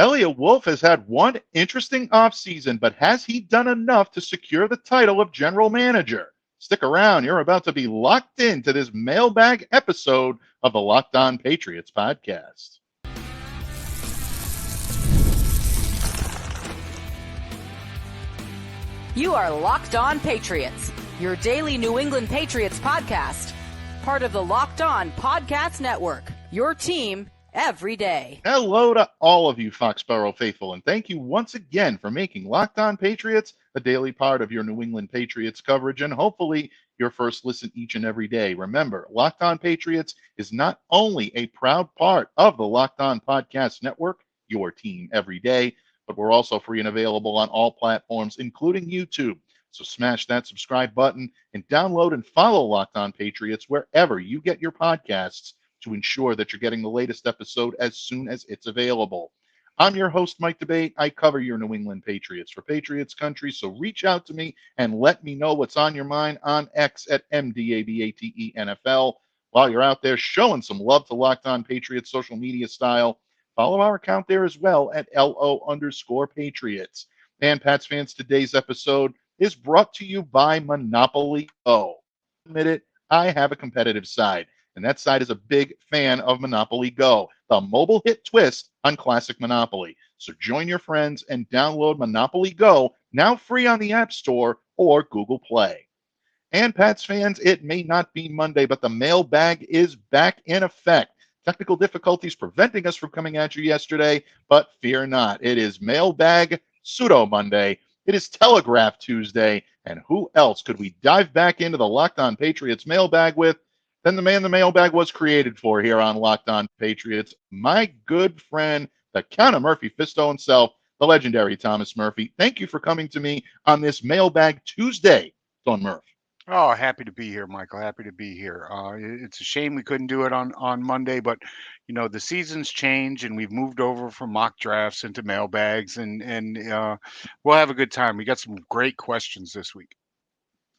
Eliot Wolf has had one interesting offseason, but has he done enough to secure the title of general manager? Stick around. You're about to be locked into this mailbag episode of the Locked On Patriots podcast. You are Locked On Patriots, your daily New England Patriots podcast. Part of the Locked On Podcast Network, your team every day. Hello to all of you Foxborough faithful, and thank you once again for making Locked On Patriots a daily part of your New England Patriots coverage, and hopefully your first listen each and every day. Remember, Locked On Patriots is not only a proud part of the Locked On Podcast Network, your team every day, but we're also free and available on all platforms, including YouTube. So smash that subscribe button and download and follow Locked On Patriots wherever you get your podcasts to ensure that you're getting the latest episode as soon as it's available. I'm your host, Mike Debate. I cover your New England Patriots for Patriots Country, so reach out to me and let me know what's on your mind on X at MDABATENFL. While you're out there showing some love to Locked On Patriots social media style, follow our account there as well at LO_Patriots. And Pats fans, today's episode is brought to you by Monopoly Go. Admit it, I have a competitive side, and that side is a big fan of Monopoly Go, the mobile hit twist on classic Monopoly. So join your friends and download Monopoly Go, now free on the App Store or Google Play. And Pats fans, it may not be Monday, but the mailbag is back in effect. Technical difficulties preventing us from coming at you yesterday, but fear not. It is Mailbag Pseudo Monday. It is Telegraph Tuesday, and who else could we dive back into the Locked On Patriots mailbag with than the man the mailbag was created for here on Locked On Patriots, my good friend, the Count of Murphy Fisto himself, the legendary Thomas Murphy. Thank you for coming to me on this Mailbag Tuesday, Don Murph. Oh, happy to be here, Michael. Happy to be here. It's a shame we couldn't do it on Monday, but you know the seasons change, and we've moved over from mock drafts into mailbags, and we'll have a good time. We got some great questions this week.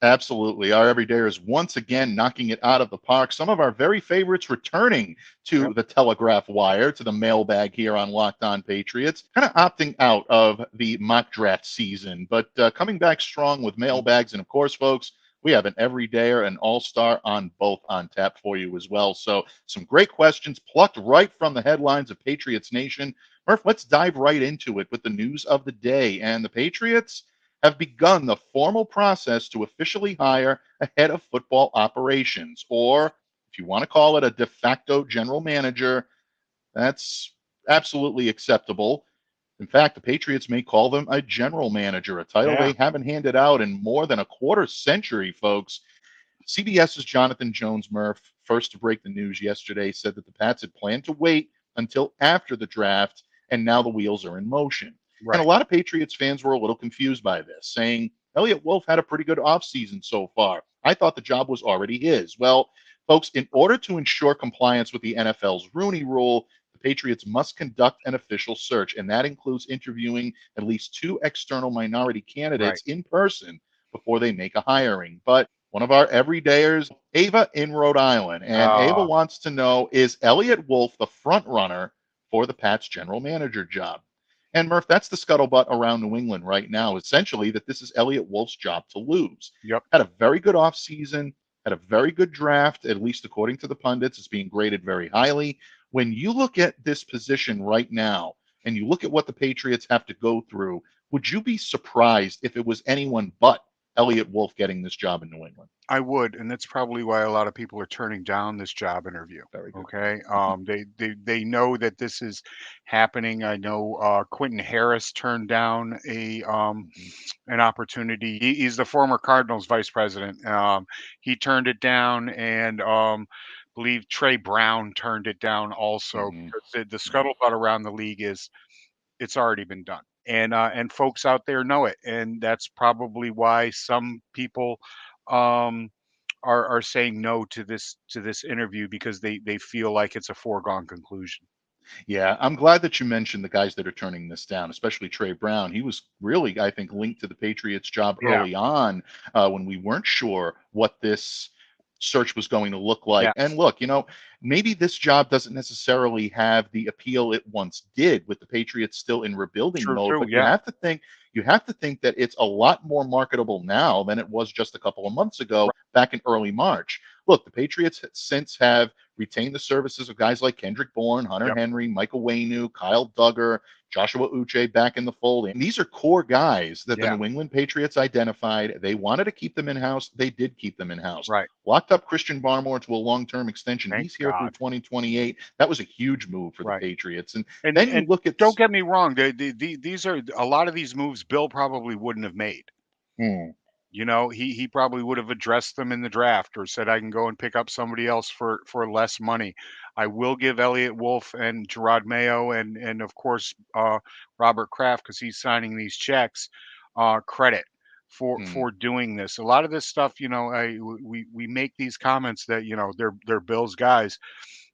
Absolutely. Our everydayers once again knocking it out of the park. Some of our very favorites returning to the telegraph wire, to the mailbag here on Locked On Patriots, kind of opting out of the mock draft season, but coming back strong with mailbags. And of course, folks, we have an everydayer, an all-star on both on tap for you as well. So some great questions plucked right from the headlines of Patriots Nation. Murph, let's dive right into it with the news of the day. And the Patriots have begun the formal process to officially hire a head of football operations, or if you want to call it a de facto general manager, that's absolutely acceptable. In fact, the Patriots may call them a general manager, a title they haven't handed out in more than a quarter century, folks. CBS's Jonathan Jones Murph, first to break the news yesterday, said that the Pats had planned to wait until after the draft, and now the wheels are in motion. Right. And a lot of Patriots fans were a little confused by this, saying, Eliot Wolf had a pretty good offseason so far. I thought the job was already his. Well, folks, in order to ensure compliance with the NFL's Rooney Rule, the Patriots must conduct an official search, and that includes interviewing at least 2 external minority candidates in person before they make a hiring. But one of our everydayers, Ava in Rhode Island, and Ava wants to know, is Eliot Wolf the front runner for the Pats general manager job? And Murph, that's the scuttlebutt around New England right now, essentially that this is Eliot Wolf's job to lose. Yep. Had a very good offseason, had a very good draft, at least according to the pundits. It's being graded very highly. When you look at this position right now, and you look at what the Patriots have to go through, would you be surprised if it was anyone but Eliot Wolf getting this job in New England? I would, and that's probably why a lot of people are turning down this job interview. Very good. Okay, they know that this is happening. I know Quentin Harris turned down an opportunity. He's the former Cardinals vice president. He turned it down, and believe Trey Brown turned it down also. Because the scuttlebutt around the league is it's already been done. And folks out there know it, and that's probably why some people are saying no to this interview, because they feel like it's a foregone conclusion. Yeah, I'm glad that you mentioned the guys that are turning this down, especially Trey Brown. He was really, I think, linked to the Patriots job early on when we weren't sure what this search was going to look like. Yes. And look, maybe this job doesn't necessarily have the appeal it once did with the Patriots still in rebuilding True, mode, true. but Yeah, you have to think that it's a lot more marketable now than it was just a couple of months ago right. back in early March. Look, the Patriots since have retained the services of guys like Kendrick Bourne, Hunter Yep. Henry, Michael Waynu, Kyle Duggar, Joshua Uche back in the fold. And these are core guys that the Yeah, New England Patriots identified. They wanted to keep them in house. They did keep them in house. right. Locked up Christian Barmore to a long-term extension. Thank He's here through God. 2028. That was a huge move for the Right. Patriots. And And then you and look at, don't get me wrong, these are a lot of these moves Bill probably wouldn't have made. hmm, You know, he probably would have addressed them in the draft or said, I can go and pick up somebody else for less money. I will give Eliot Wolf and Gerard Mayo and of course Robert Kraft, because he's signing these checks, credit hmm, for doing this. A lot of this stuff, you know, we make these comments that, you know, they're Bill's guys.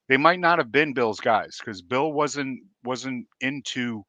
They might not have been Bill's guys because Bill wasn't into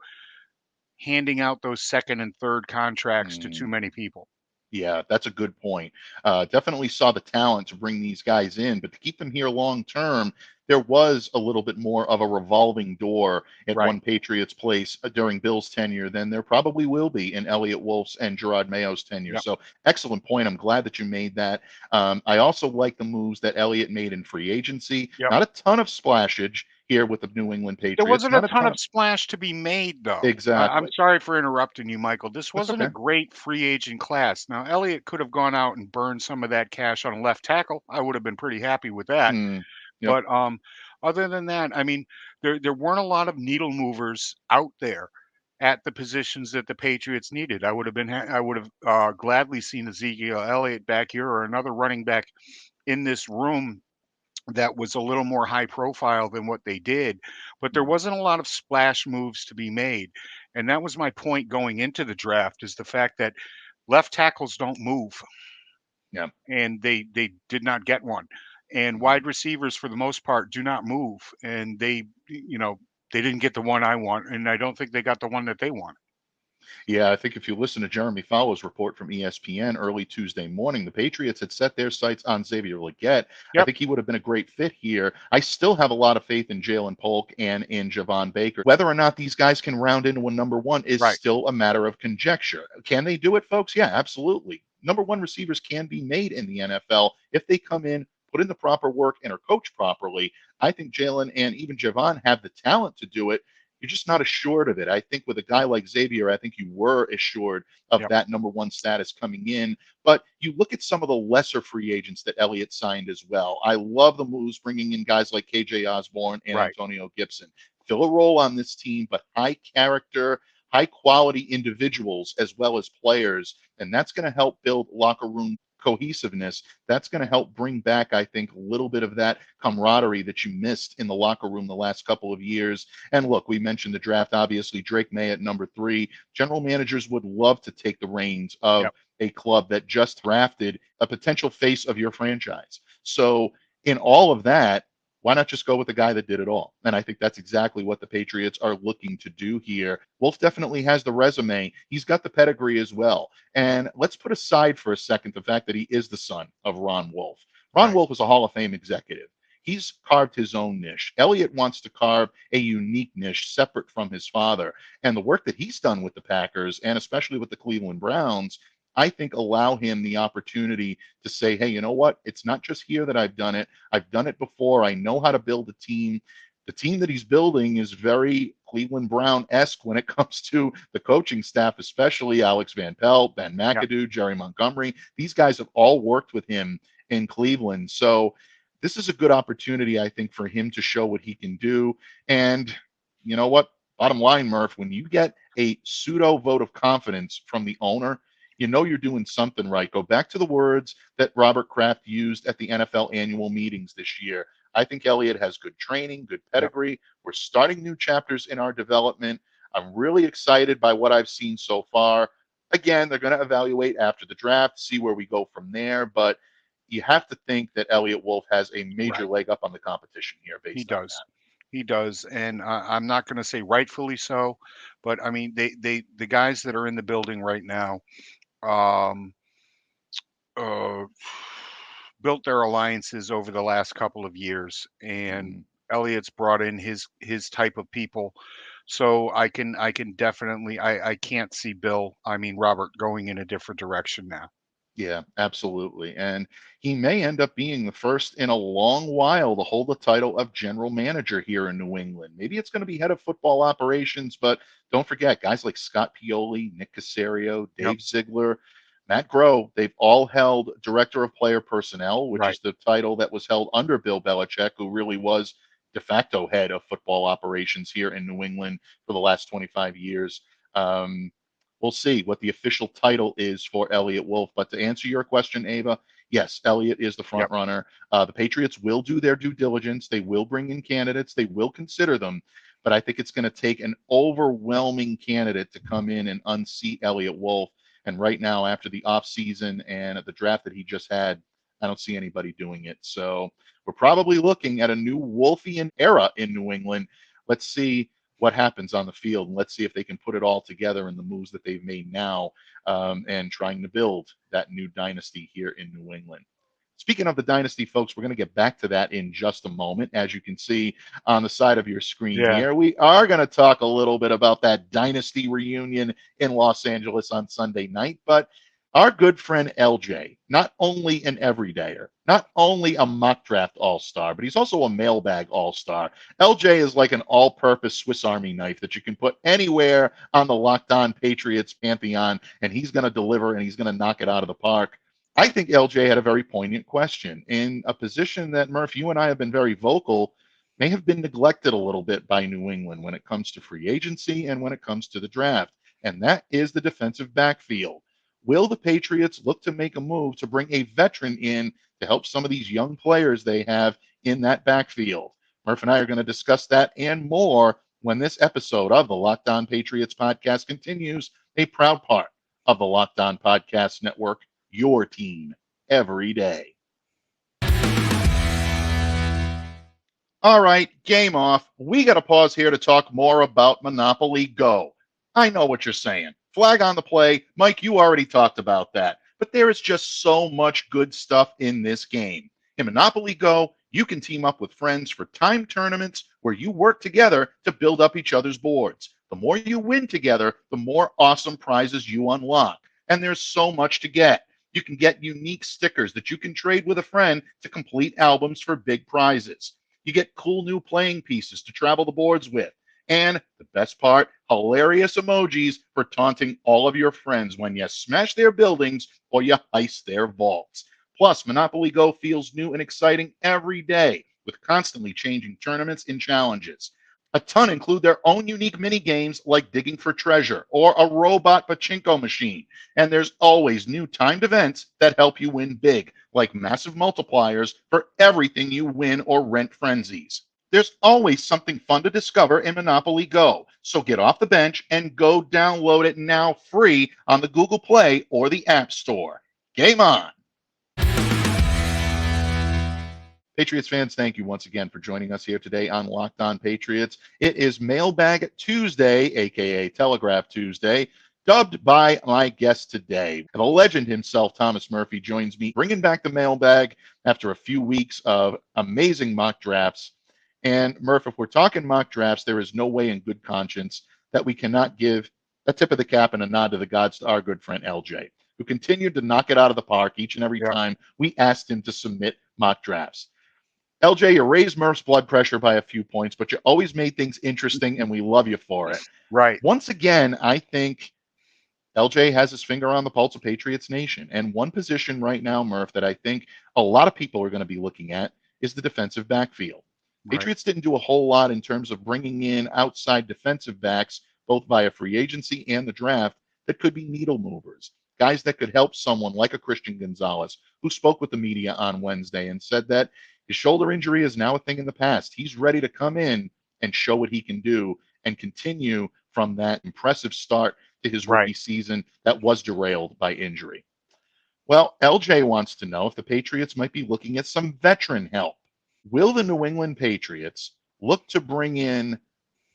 handing out those second and third contracts to too hmm. many people. Yeah, that's a good point. Definitely saw the talent to bring these guys in, but to keep them here long term, there was a little bit more of a revolving door at Right. one Patriots place during Bill's tenure than there probably will be in Elliot Wolf's and Gerard Mayo's tenure. Yep. So, excellent point. I'm glad that you made that. I also like the moves that Elliot made in free agency. Yep. Not a ton of splashage here with the New England There Patriots. wasn't a Not a ton ton of of splash to be made, though. I'm exactly. sorry for interrupting you, Michael. This That's wasn't a okay. great free agent class. Now, Elliott could have gone out and burned some of that cash on a left tackle. I would have been pretty happy with that. Mm, yep. But other than that, I mean, there weren't a lot of needle movers out there at the positions that the Patriots needed. I would have gladly seen Ezekiel Elliott back here or another running back in this room that was a little more high profile than what they did, but there Mm, wasn't a lot of splash moves to be made. And that was my point going into the draft, is the fact that left tackles don't move, yeah. and they did not get one. And Mm. wide receivers for the most part do not move, and they didn't get the one I want, and I don't think they got the one that they want. Yeah, I think if you listen to Jeremy Fowler's report from ESPN early Tuesday morning, the Patriots had set their sights on Xavier Legette. I Yep. think he would have been a great fit here. I still have a lot of faith in Jalen Polk and in Javon Baker. Whether or not these guys can round into a number one is Right. still a matter of conjecture. Can they do it, folks? Yeah, absolutely. Number one receivers can be made in the NFL if they come in, put in the proper work, and are coached properly. I think Jalen and even Javon have the talent to do it. You're just not assured of it. I think with a guy like Xavier, I think you were assured of Yep. that number one status coming in. But you look at some of the lesser free agents that Elliott signed as well. I love the moves bringing in guys like KJ Osborne and Right. Antonio Gibson. Fill a role on this team, but high character, high quality individuals as well as players. And that's going to help build locker room cohesiveness. That's going to help bring back, I think, a little bit of that camaraderie that you missed in the locker room the last couple of years. And look, we mentioned the draft, obviously, Drake May at number 3. General managers would love to take the reins of Yep. a club that just drafted a potential face of your franchise. So, in all of that, why not just go with the guy that did it all? And I think that's exactly what the Patriots are looking to do here. Wolf definitely has the resume. He's got the pedigree as well. And let's put aside for a second the fact that he is the son of Ron Wolf. Ron Right. Wolf was a Hall of Fame executive. He's carved his own niche. Elliot wants to carve a unique niche separate from his father. And the work that he's done with the Packers and especially with the Cleveland Browns, I think allow him the opportunity to say, hey, you know what? It's not just here that I've done it. I've done it before. I know how to build a team. The team that he's building is very Cleveland Brown esque when it comes to the coaching staff, especially Alex Van Pelt, Ben Yep. McAdoo, Jerry Montgomery. These guys have all worked with him in Cleveland. So this is a good opportunity, I think, for him to show what he can do. And you know what? Bottom line, Murph, when you get a pseudo vote of confidence from the owner, you know you're doing something right. Go back to the words that Robert Kraft used at the NFL annual meetings this year. I think Elliott has good training, good Yep. pedigree. We're starting new chapters in our development. I'm really excited by what I've seen so far. Again, they're going to evaluate after the draft, see where we go from there. But you have to think that Elliot Wolf has a major Right. leg up on the competition here He based on does. that. He does, and I'm not going to say rightfully so, but I mean the guys that are in the building right now, um, uh, built their alliances over the last couple of years, and Elliot's brought in his type of people. So I can definitely I can't see Robert going in a different direction now. Yeah, absolutely. And he may end up being the first in a long while to hold the title of general manager here in New England. Maybe it's going to be head of football operations, but don't forget guys like Scott Pioli, Nick Caserio, Yep. Dave Ziegler, Matt Groh, they've all held director of player personnel, which Right. is the title that was held under Bill Belichick, who really was de facto head of football operations here in New England for the last 25 years. We'll see what the official title is for Eliot Wolf. But to answer your question, Ava, yes, Elliot is the front runner. The Patriots will do their due diligence. They will bring in candidates. They will consider them. But I think it's going to take an overwhelming candidate to come in and unseat Eliot Wolf. And right now, after the offseason and the draft that he just had, I don't see anybody doing it. So we're probably looking at a new Wolfian era in New England. Let's see what happens on the field, and let's see if they can put it all together in the moves that they've made now, and trying to build that new dynasty here in New England. Speaking of the dynasty, folks, we're going to get back to that in just a moment. As you can see on the side of your screen here, we are going to talk a little bit about that dynasty reunion in Los Angeles on Sunday night. But our good friend LJ, not only an everydayer, not only a mock draft all-star, but he's also a mailbag all-star. LJ is like an all-purpose Swiss Army knife that you can put anywhere on the Locked On Patriots pantheon, and he's going to deliver and he's going to knock it out of the park. I think LJ had a very poignant question in a position that, Murph, you and I have been very vocal, may have been neglected a little bit by New England when it comes to free agency and when it comes to the draft, and that is the defensive backfield. Will the Patriots look to make a move to bring a veteran in to help some of these young players they have in that backfield? Murph and I are going to discuss that and more when this episode of the Locked On Patriots podcast continues, a proud part of the Locked On Podcast Network, your team every day. All right, game off. We got to pause here to talk more about Monopoly Go. I know what you're saying. Flag on the play. Mike, you already talked about that. But there is just so much good stuff in this game. In Monopoly Go, you can team up with friends for timed tournaments where you work together to build up each other's boards. The more you win together, the more awesome prizes you unlock. And there's so much to get. You can get unique stickers that you can trade with a friend to complete albums for big prizes. You get cool new playing pieces to travel the boards with. And the best part, hilarious emojis for taunting all of your friends when you smash their buildings or you heist their vaults. Plus, Monopoly Go feels new and exciting every day with constantly changing tournaments and challenges. A ton include their own unique mini games like digging for treasure or a robot pachinko machine. And there's always new timed events that help you win big, like massive multipliers for everything you win or rent frenzies. There's always something fun to discover in Monopoly Go. So get off the bench and go download it now free on the Google Play or the App Store. Game on. Patriots fans, thank you once again for joining us here today on Locked On Patriots. It is Mailbag Tuesday, aka Telegraph Tuesday, dubbed by my guest today. And the legend himself, Thomas Murphy, joins me, bringing back the mailbag after a few weeks of amazing mock drafts. And Murph, if we're talking mock drafts, there is no way in good conscience that we cannot give a tip of the cap and a nod to the gods to our good friend LJ, who continued to knock it out of the park each and every time we asked him to submit mock drafts. LJ, you raised Murph's blood pressure by a few points, but you always made things interesting, and we love you for it. Right. Once again, I think LJ has his finger on the pulse of Patriots Nation. And one position right now, Murph, that I think a lot of people are going to be looking at is the defensive backfield. Right. Patriots didn't do a whole lot in terms of bringing in outside defensive backs, both via free agency and the draft, that could be needle movers. Guys that could help someone like a Christian Gonzalez, who spoke with the media on Wednesday and said that his shoulder injury is now a thing in the past. He's ready to come in and show what he can do and continue from that impressive start to his rookie season that was derailed by injury. Well, LJ wants to know if the Patriots might be looking at some veteran help. Will the New England Patriots look to bring in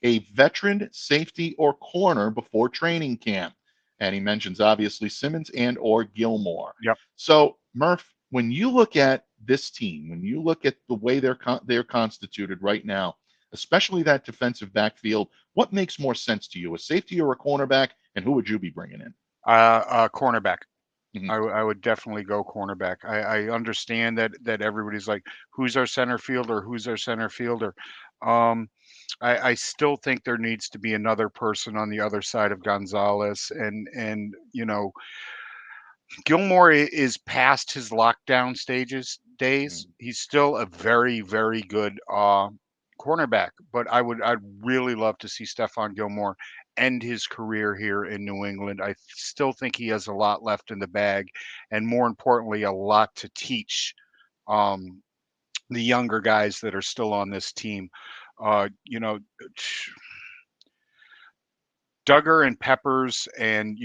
a veteran safety or corner before training camp? And he mentions obviously Simmons and or Gilmore. Yep. So Murph, when you look at this team, when you look at the way they're constituted right now, especially that defensive backfield, what makes more sense to you, a safety or a cornerback, and who would you be bringing in? Cornerback. Mhm. I would definitely go cornerback. I understand that everybody's like, who's our center fielder? Who's our center fielder? Um, I still think there needs to be another person on the other side of Gonzalez, and Gilmore is past his lockdown days. He's still a very, very good cornerback, but I'd really love to see Stephon Gilmore end his career here in New England. I still think he has a lot left in the bag, and more importantly, a lot to teach um, the younger guys that are still on this team. You know, Duggar and Peppers, and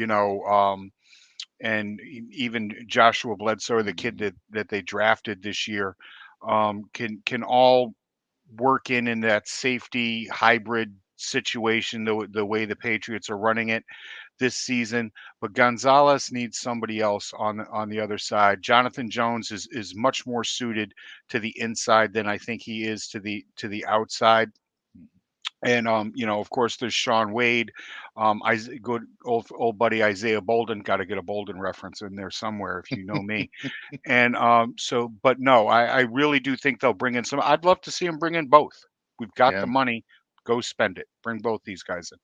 even Joshua Bledsoe, the kid that they drafted this year, can all work in that safety hybrid situation the way the Patriots are running it this season. But Gonzalez needs somebody else on the other side. Jonathan Jones is much more suited to the inside than I think he is to the outside. And of course, there's Sean Wade, good old buddy Isaiah Bolden. Got to get a Bolden reference in there somewhere, if you know me. And but no, I really do think they'll bring in some. I'd love to see them bring in both. We've got the Yeah. money, go spend it. Bring both these guys in.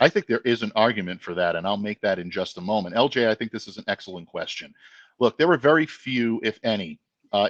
I think there is an argument for that, and I'll make that in just a moment. LJ, I think this is an excellent question. Look, there are very few, if any,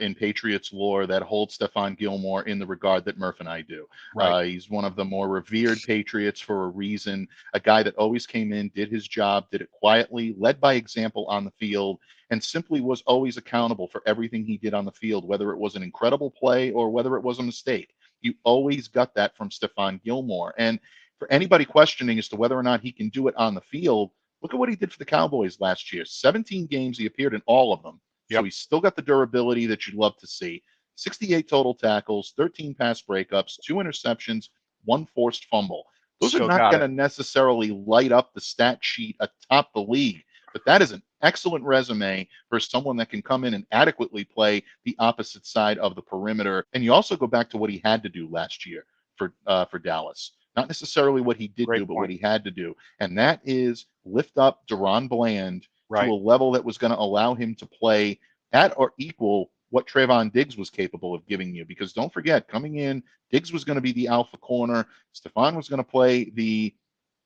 in Patriots lore that hold Stephon Gilmore in the regard that Murph and I do. Right. He's one of the more revered Patriots for a reason, a guy that always came in, did his job, did it quietly, led by example on the field, and simply was always accountable for everything he did on the field, whether it was an incredible play or whether it was a mistake. You always got that from Stephon Gilmore. And for anybody questioning as to whether or not he can do it on the field, look at what he did for the Cowboys last year. 17 games, he appeared in all of them. So Yep. he's still got the durability that you'd love to see. 68 total tackles, 13 pass breakups, 2 interceptions, 1 forced fumble. Those are Still not got going it. to necessarily light up the stat sheet atop the league, but that is an excellent resume for someone that can come in and adequately play the opposite side of the perimeter. And you also go back to what he had to do last year for Dallas. Not necessarily what he did Great do, but point. what he had to do. And that is lift up Deron Bland Right. to a level that was going to allow him to play at or equal what Trayvon Diggs was capable of giving you. Because don't forget, coming in, Diggs was going to be the alpha corner. Stephon was going to play the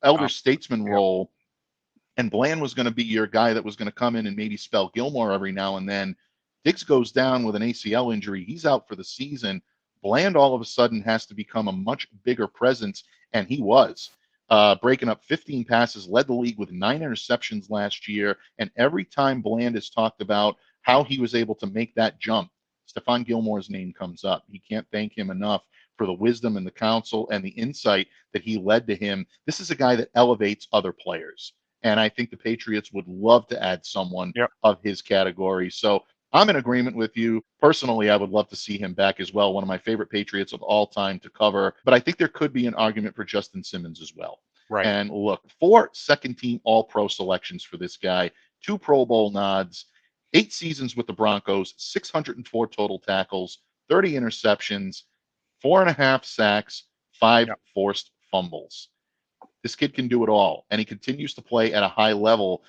elder statesman Yep. role. And Bland was going to be your guy that was going to come in and maybe spell Gilmore every now and then. Diggs goes down with an ACL injury. He's out for the season. Bland all of a sudden has to become a much bigger presence, and he was. Breaking up 15 passes, led the league with 9 interceptions last year. And every time Bland is talked about how he was able to make that jump, Stephon Gilmore's name comes up. He can't thank him enough for the wisdom and the counsel and the insight that he led to him. This is a guy that elevates other players. And I think the Patriots would love to add someone Yep. of his category. So I'm in agreement with you. Personally, I would love to see him back as well. One of my favorite Patriots of all time to cover. But I think there could be an argument for Justin Simmons as well. Right. And look, 4 second team All Pro selections for this guy, 2 Pro Bowl nods, 8 seasons with the Broncos, 604 total tackles, 30 interceptions, 4.5 sacks, 5 Yep. forced fumbles. This kid can do it all, and he continues to play at a high level.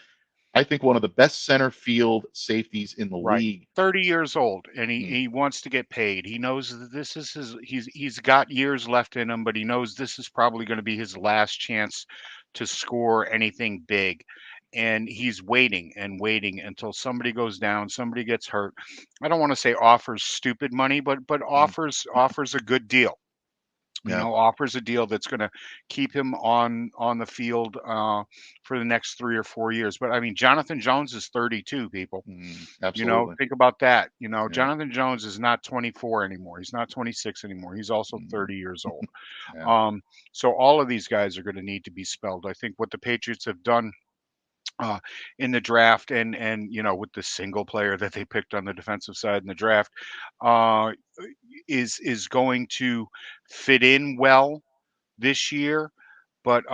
I think one of the best center field safeties in the Right. league. 30 years old, and he wants to get paid. He knows that this is he's got years left in him, but he knows this is probably going to be his last chance to score anything big. And he's waiting and waiting until somebody goes down, somebody gets hurt. I don't want to say offers stupid money, but offers a good deal. Yeah, Offers a deal that's going to keep him on the field for the next 3 or 4 years. But I mean, Jonathan Jones is 32, people. absolutely. Think about that. Yeah, Jonathan Jones is not 24 anymore. He's not 26 anymore. He's also mm, 30 years old. yeah, So all of these guys are going to need to be spelled. I think what the Patriots have done in the draft, and with the single player that they picked on the defensive side in the draft, uh, is going to fit in well this year. But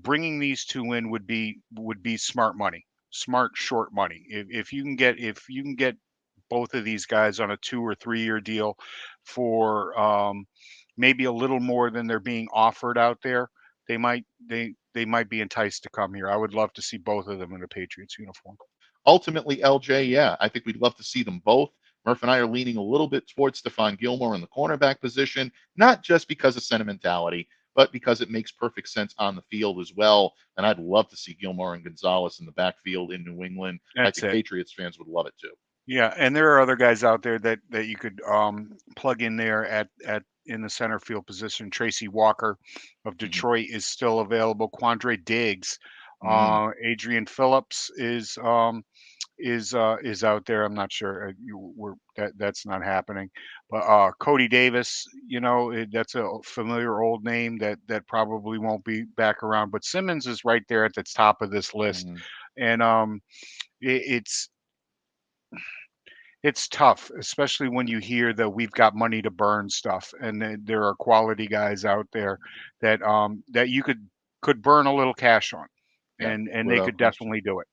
bringing these two in would be smart money, smart short money. If you can get both of these guys on a 2 or 3 year deal for maybe a little more than they're being offered out there, they might be enticed to come here. I would love to see both of them in a Patriots uniform. Ultimately, LJ, yeah, I think we'd love to see them both. Murph and I are leaning a little bit towards Stephon Gilmore in the cornerback position, not just because of sentimentality, but because it makes perfect sense on the field as well. And I'd love to see Gilmore and Gonzalez in the backfield in New England. I think Patriots fans would love it too. Yeah, and there are other guys out there that you could plug in there at in the center field position. Tracy Walker of Detroit is still available. Quandre Diggs, Adrian Phillips is out there. I'm not sure that's not happening, but Cody Davis, that's a familiar old name that probably won't be back around. But Simmons is right there at the top of this list, and it's tough, especially when you hear that we've got money to burn stuff, and there are quality guys out there that you could burn a little cash on, and they could definitely do it.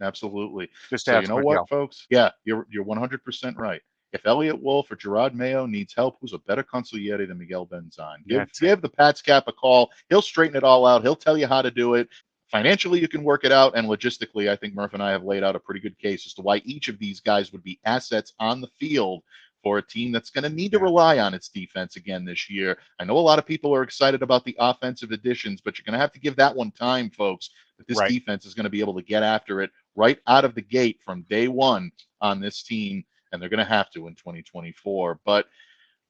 Absolutely. Just so you know what, folks? Yeah, you're 100% right. If Eliot Wolf or Gerard Mayo needs help, who's a better consigliere than Miguel Benzan? Give the Pats Cap a call. He'll straighten it all out. He'll tell you how to do it. Financially, you can work it out, and logistically, I think Murph and I have laid out a pretty good case as to why each of these guys would be assets on the field for a team that's going to need to rely on its defense again this year. I know a lot of people are excited about the offensive additions, but you're going to have to give that one time, folks. But this defense is going to be able to get after it right out of the gate from day one on this team, and they're going to have to in 2024. But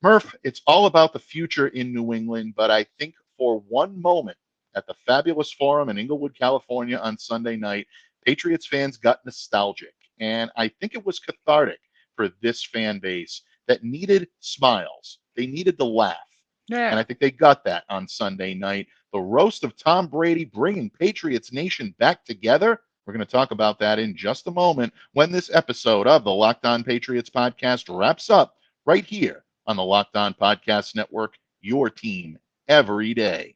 Murph, it's all about the future in New England, but I think for one moment at the Fabulous Forum in Inglewood, California on Sunday night, Patriots fans got nostalgic, and I think it was cathartic for this fan base that needed smiles. They needed to laugh. Yeah. And I think they got that on Sunday night. The roast of Tom Brady bringing Patriots Nation back together. We're going to talk about that in just a moment when this episode of the Locked On Patriots podcast wraps up right here on the Locked On Podcast Network, your team every day.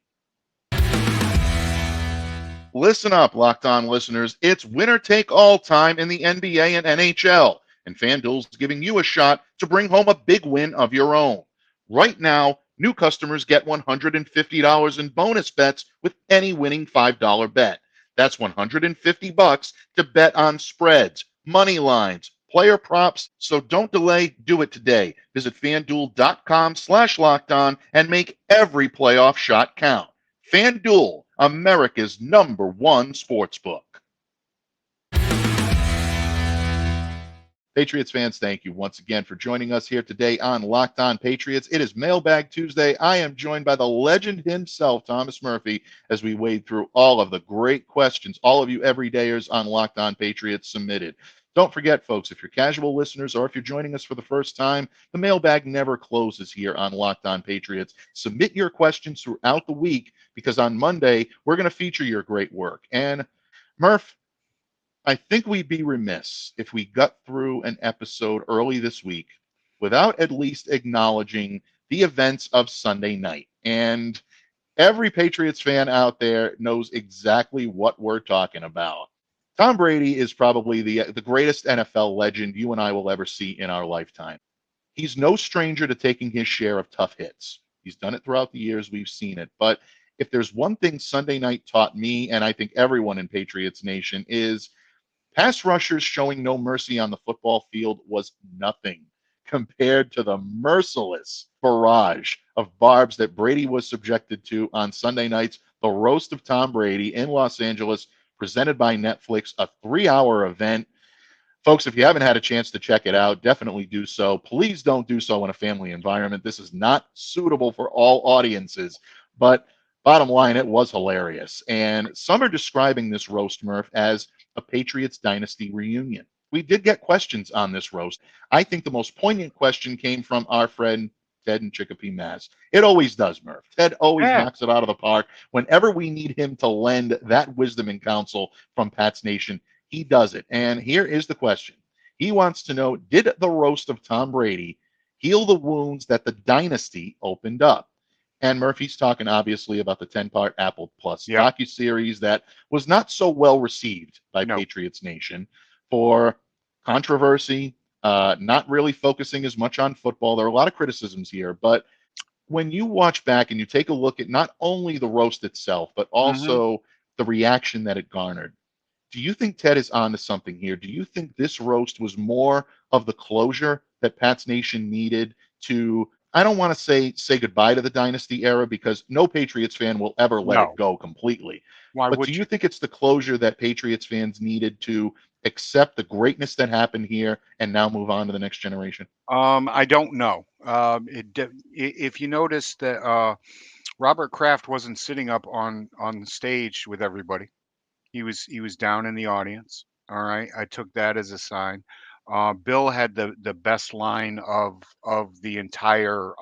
Listen up, Locked On listeners. It's winner take all time in the NBA and NHL, and FanDuel's giving you a shot to bring home a big win of your own. Right now, new customers get $150 in bonus bets with any winning $5 bet. That's $150 to bet on spreads, money lines, player props. So don't delay. Do it today. Visit FanDuel.com/lockedon and make every playoff shot count. FanDuel, America's #1 sportsbook. Patriots fans, thank you once again for joining us here today on Locked On Patriots. It is Mailbag Tuesday. I am joined by the legend himself, Thomas Murphy, as we wade through all of the great questions all of you everydayers on Locked On Patriots submitted. Don't forget, folks, if you're casual listeners or if you're joining us for the first time, the mailbag never closes here on Locked On Patriots. Submit your questions throughout the week because on Monday, we're going to feature your great work. And Murph, I think we'd be remiss if we got through an episode early this week without at least acknowledging the events of Sunday night. And every Patriots fan out there knows exactly what we're talking about. Tom Brady is probably the greatest NFL legend you and I will ever see in our lifetime. He's no stranger to taking his share of tough hits. He's done it throughout the years. We've seen it. But if there's one thing Sunday night taught me, and I think everyone in Patriots Nation, is pass rushers showing no mercy on the football field was nothing compared to the merciless barrage of barbs that Brady was subjected to on Sunday night's The Roast of Tom Brady in Los Angeles, presented by Netflix, a 3-hour event. Folks, if you haven't had a chance to check it out, definitely do so. Please don't do so in a family environment. This is not suitable for all audiences. But bottom line, it was hilarious. And some are describing this roast, Murph, as a Patriots dynasty reunion. We did get questions on this roast. I think the most poignant question came from our friend Ted in Chicopee, Mass. It always does, Murph. Ted always knocks it out of the park. Whenever we need him to lend that wisdom and counsel from Pats Nation, he does it. And here is the question. He wants to know, did the roast of Tom Brady heal the wounds that the dynasty opened up? And Murphy's talking, obviously, about the 10-part Apple Plus docuseries that was not so well received by Patriots Nation for controversy, not really focusing as much on football. There are a lot of criticisms here, but when you watch back and you take a look at not only the roast itself, but Hmm. also the reaction that it garnered, do you think Ted is onto something here? Do you think this roast was more of the closure that Pats Nation needed to, I don't want to say goodbye to the dynasty era, because no Patriots fan will ever let it No, go completely. why But do would you you? think it's the closure that Patriots fans needed to accept the greatness that happened here and now move on to the next generation? I don't know. If you notice that Robert Kraft wasn't sitting up on the stage with everybody. He was down in the audience. All right, I took that as a sign. Bill had the best line of the entire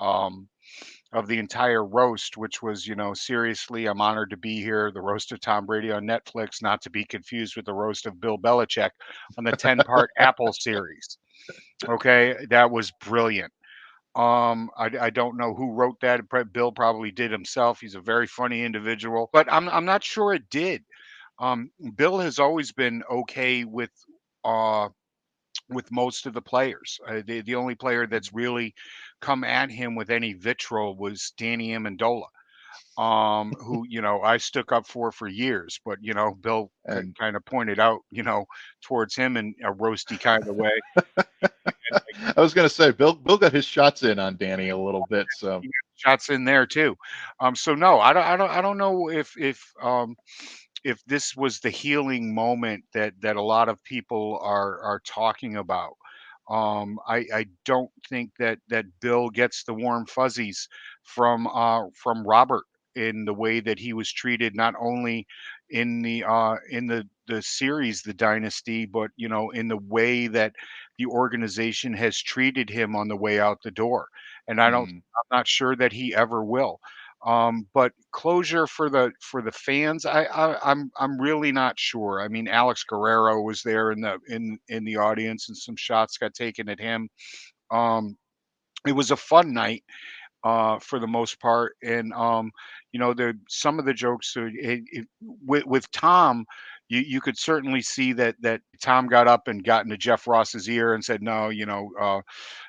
roast, which was, seriously, I'm honored to be here. The roast of Tom Brady on Netflix, not to be confused with the roast of Bill Belichick on the 10-part Apple series. Okay, that was brilliant. I don't know who wrote that. Bill probably did himself. He's a very funny individual, but I'm not sure it did. Bill has always been okay uh with most of the players. The only player that's really come at him with any vitriol was Danny Amendola, who I stuck up for years, but Bill And kind of pointed out towards him in a roasty kind of way. I was going to say, Bill got his shots in on Danny a little bit. So, He got shots in there too. So no, I don't know if this was the healing moment that a lot of people are talking about. I don't think that Bill gets the warm fuzzies from Robert in the way that he was treated, not only in the series, the dynasty, but in the way that the organization has treated him on the way out the door. And mm, I'm not sure that he ever will. But closure for the fans, I'm really not sure. I mean, Alex Guerrero was there in the audience, and some shots got taken at him. Um, it was a fun night for the most part, and the some of the jokes with Tom. You could certainly see that Tom got up and got into Jeff Ross's ear and said, "No,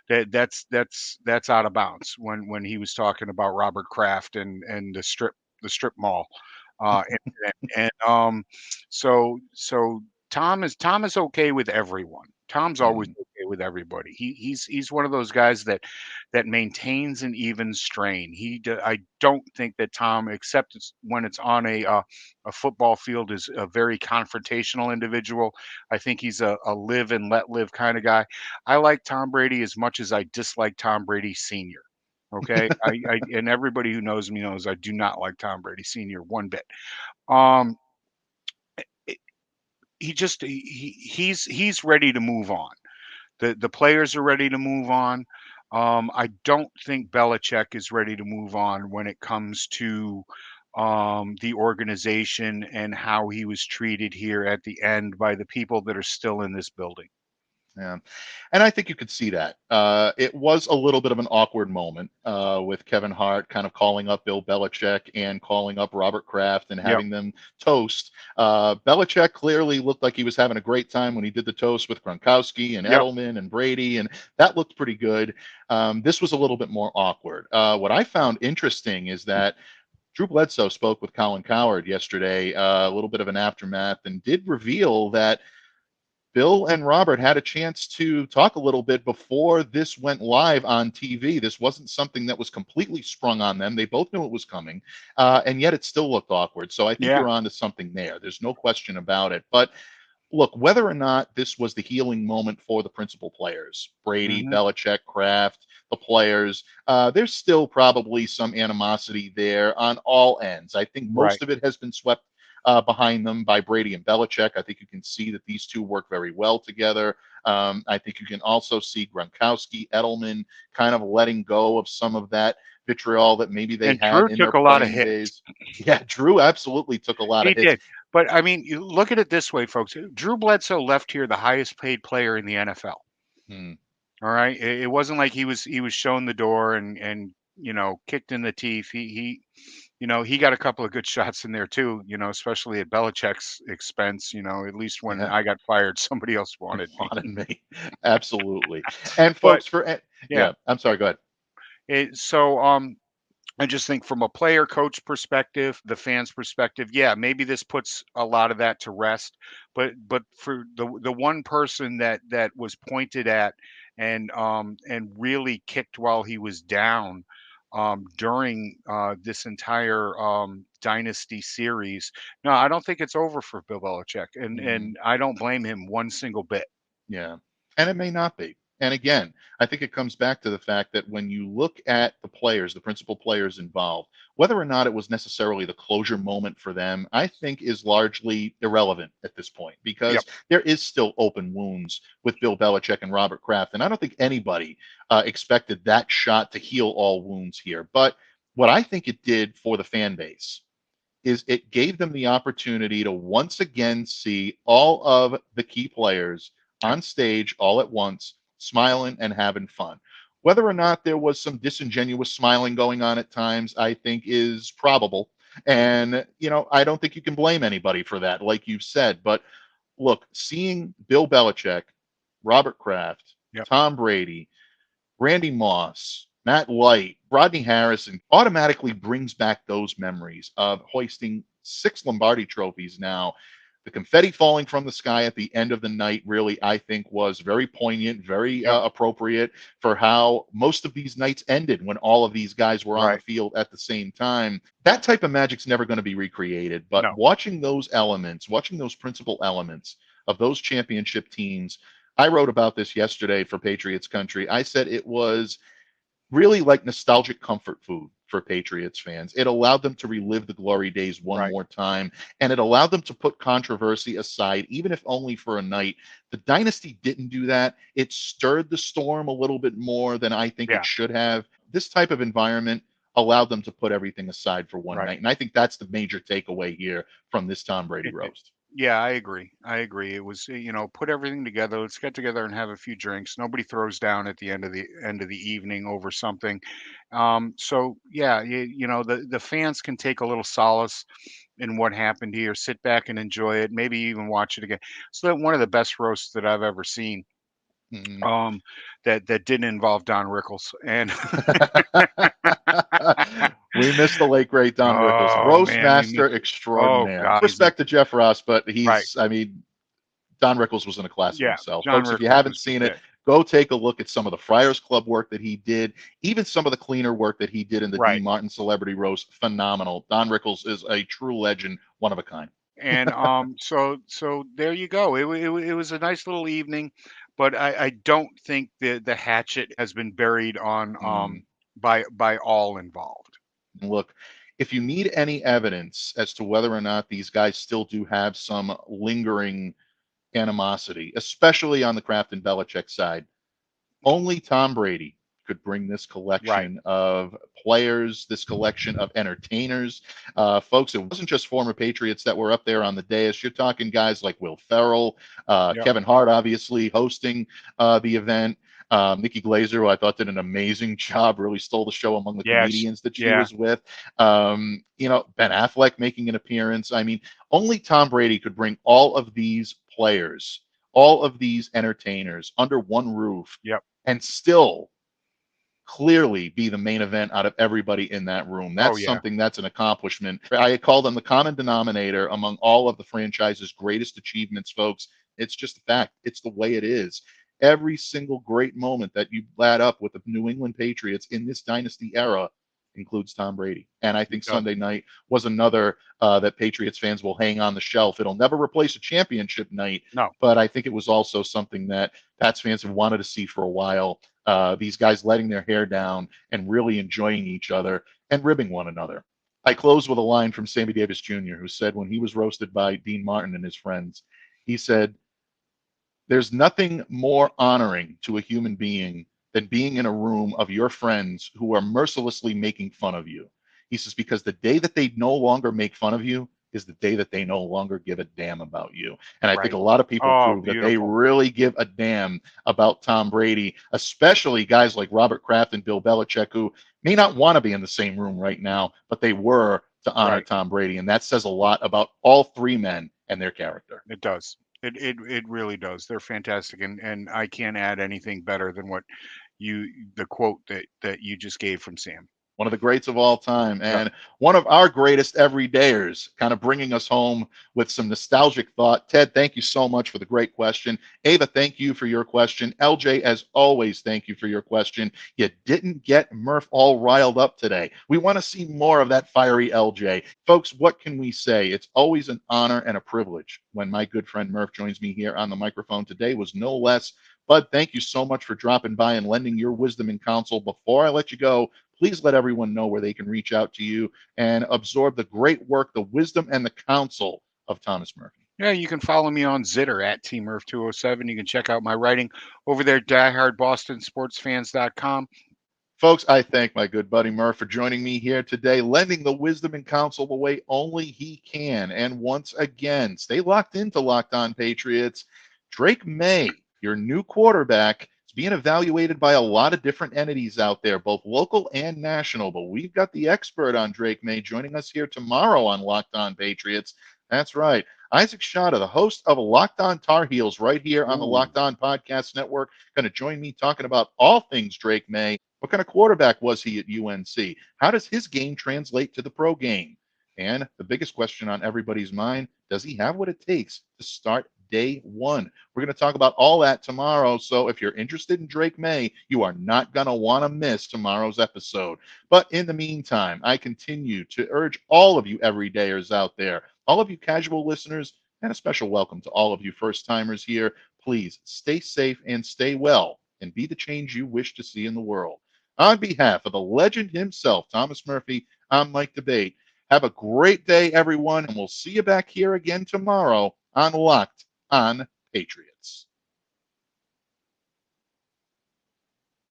that's out of bounds," when he was talking about Robert Kraft and the strip mall incident. And so Tom is okay with everyone. Tom's always mm. okay with everybody. He's one of those guys that maintains an even strain. I don't think that Tom, except when it's on a football field, is a very confrontational individual. I think he's a live and let live kind of guy. I like Tom Brady as much as I dislike Tom Brady Sr. Okay, and everybody who knows me knows I do not like Tom Brady Sr. one bit. Um, it- he's ready to move on. The players are ready to move on. I don't think Belichick is ready to move on when it comes to the organization and how he was treated here at the end by the people that are still in this building. Yeah. And I think you could see that. It was a little bit of an awkward moment with Kevin Hart kind of calling up Bill Belichick and calling up Robert Kraft and Yep. having them toast. Belichick clearly looked like he was having a great time when he did the toast with Gronkowski and Yep. Edelman and Brady, and that looked pretty good. This was a little bit more awkward. What I found interesting is that Drew Bledsoe spoke with Colin Cowherd yesterday, a little bit of an aftermath, and did reveal that Bill and Robert had a chance to talk a little bit before this went live on TV. This wasn't something that was completely sprung on them. They both knew it was coming, and yet it still looked awkward. So I think Yeah. you're on to something there. There's no question about it. But look, whether or not this was the healing moment for the principal players, Brady, Hmm. Belichick, Kraft, the players, there's still probably some animosity there on all ends. I think Right. most of it has been swept behind them by Brady and Belichick. I think you can see that these two work very well together. I think you can also see Gronkowski, Edelman kind of letting go of some of that vitriol that maybe they And had Drew in their took a lot of playing hits. days. Yeah, Drew absolutely took a lot of He hits. did. But I mean, you look at it this way, folks. Drew Bledsoe left here the highest paid player in the NFL. Hmm. All right. It wasn't like he was shown the door and kicked in the teeth. He he got a couple of good shots in there too, especially at Belichick's expense, at least when Yeah, I got fired, somebody else wanted me. wanted me. Absolutely. And But folks, yeah, I'm sorry, go ahead. so I just think from a player coach perspective, the fans perspective, yeah, maybe this puts a lot of that to rest. But for the one person that was pointed at and really kicked while he was down during this entire dynasty series, no, I don't think it's over for Bill Belichick, and Mhm. and I don't blame him one single bit. Yeah. And it may not be. And again, I think it comes back to the fact that when you look at the players, the principal players involved, whether or not it was necessarily the closure moment for them, I think is largely irrelevant at this point Yep. because there is still open wounds with Bill Belichick and Robert Kraft. And I don't think anybody expected that shot to heal all wounds here. But what I think it did for the fan base is it gave them the opportunity to once again see all of the key players Yep. on stage all at once, smiling and having fun. Whether or not there was some disingenuous smiling going on at times, I think is probable. And, I don't think you can blame anybody for that, like you've said. But look, seeing Bill Belichick, Robert Kraft, Yep. Tom Brady, Randy Moss, Matt Light, Rodney Harrison automatically brings back those memories of hoisting 6 Lombardi trophies now. The confetti falling from the sky at the end of the night really, I think, was very poignant, very Yep. appropriate for how most of these nights ended when all of these guys were on the Right. field at the same time. That type of magic's never going to be recreated, but No. watching those elements, watching those principal elements of those championship teams, I wrote about this yesterday for Patriots Country. I said it was really like nostalgic comfort food for Patriots fans. It allowed them to relive the glory days one Right. more time, and it allowed them to put controversy aside, even if only for a night. The dynasty didn't do that. It stirred the storm a little bit more than I think it Yeah. should have. This type of environment allowed them to put everything aside for one Right. night. And I think that's the major takeaway here from this Tom Brady It roast. Yeah, I agree. I agree. It was, put everything together. Let's get together and have a few drinks. Nobody throws down at the end of the evening over something. So yeah, the fans can take a little solace in what happened here. Sit back and enjoy it. Maybe even watch it again. So that one of the best roasts that I've ever seen. Mm. That didn't involve Don Rickles. And We missed the late great Don Rickles, oh roast man, we master missed. Oh extraordinaire. God, Respect to Jeff Ross, but right. Don Rickles was in a class of Yeah, himself. John Folks, if you Rickles haven't was just seen it, it. go take a look at some of the Friars Club work that he did, even some of the cleaner work that he did in the Dean Right. Martin Celebrity Roast. Phenomenal. Don Rickles is a true legend, one of a kind. And so there you go. It was a nice little evening, but I don't think the hatchet has been buried on Mm. by all involved. Look, if you need any evidence as to whether or not these guys still do have some lingering animosity, especially on the Kraft and Belichick side, only Tom Brady could bring this Right. collection of players, this collection of entertainers. Folks, it wasn't just former Patriots that were up there on the dais. You're talking guys like Will Ferrell, Yep. Kevin Hart, obviously hosting the event. Nikki Glazer, who I thought did an amazing job, really stole the show among the Yes. comedians that she Yeah. was with. Ben Affleck making an appearance. I mean, only Tom Brady could bring all of these players, all of these entertainers under one roof Yep. and still clearly be the main event out of everybody in that room. Oh That's yeah. something that's an accomplishment. I call them the common denominator among all of the franchise's greatest achievements, folks. It's just a fact. It's the way it is. Every single great moment that you add up with the New England Patriots in this dynasty era includes Tom Brady. And I think It does. Sunday night was another that Patriots fans will hang on the shelf. It'll never replace a championship night, No. but I think it was also something that Pats fans have wanted to see for a while. These guys letting their hair down and really enjoying each other and ribbing one another. I close with a line from Sammy Davis Jr., who said when he was roasted by Dean Martin and his friends, he said, "There's nothing more honoring to a human being than being in a room of your friends who are mercilessly making fun of you." He says, because the day that they no longer make fun of you is the day that they no longer give a damn about you. And I think Right. a lot of people Oh, prove that they beautiful. really give a damn about Tom Brady, especially guys like Robert Kraft and Bill Belichick, who may not want to be in the same room right now, but they were to honor Right. Tom Brady. And that says a lot about all three men and their character. It does. It really does. They're fantastic, and I can't add anything better than what the quote that you just gave from Sam. One of the greats of all time, Yep. and one of our greatest everydayers, kind of bringing us home with some nostalgic thought. Ted, thank you so much for the great question. Ava, thank you for your question. LJ, as always, thank you for your question. You didn't get Murph all riled up today. We want to see more of that fiery LJ. Folks, what can we say? It's always an honor and a privilege when my good friend Murph joins me here on the microphone. Today was no less. Bud, thank you so much for dropping by and lending your wisdom and counsel. Before I let you go, please let everyone know where they can reach out to you and absorb the great work, the wisdom, and the counsel of Thomas Murphy. Yeah, you can follow me on Zitter at tmurph207. You can check out my writing over there, diehardbostonsportsfans.com. Folks, I thank my good buddy Murph for joining me here today, lending the wisdom and counsel the way only he can. And once again, stay locked into Locked On Patriots. Drake May, your new quarterback, is being evaluated by a lot of different entities out there, both local and national. But we've got the expert on Drake May joining us here tomorrow on Locked On Patriots. That's right. Isaac Shada, the host of Locked On Tar Heels, right here on the Locked On Podcast Network, going to join me talking about all things Drake May. What kind of quarterback was he at UNC? How does his game translate to the pro game? And the biggest question on everybody's mind, does he have what it takes to start day one? We're going to talk about all that tomorrow. So if you're interested in Drake May, you are not going to want to miss tomorrow's episode. But in the meantime, I continue to urge all of you everydayers out there, all of you casual listeners, and a special welcome to all of you first timers here. Please stay safe and stay well and be the change you wish to see in the world. On behalf of the legend himself, Thomas Murphy, I'm Mike Debate. Have a great day, everyone, and we'll see you back here again tomorrow on Locked On Patriots.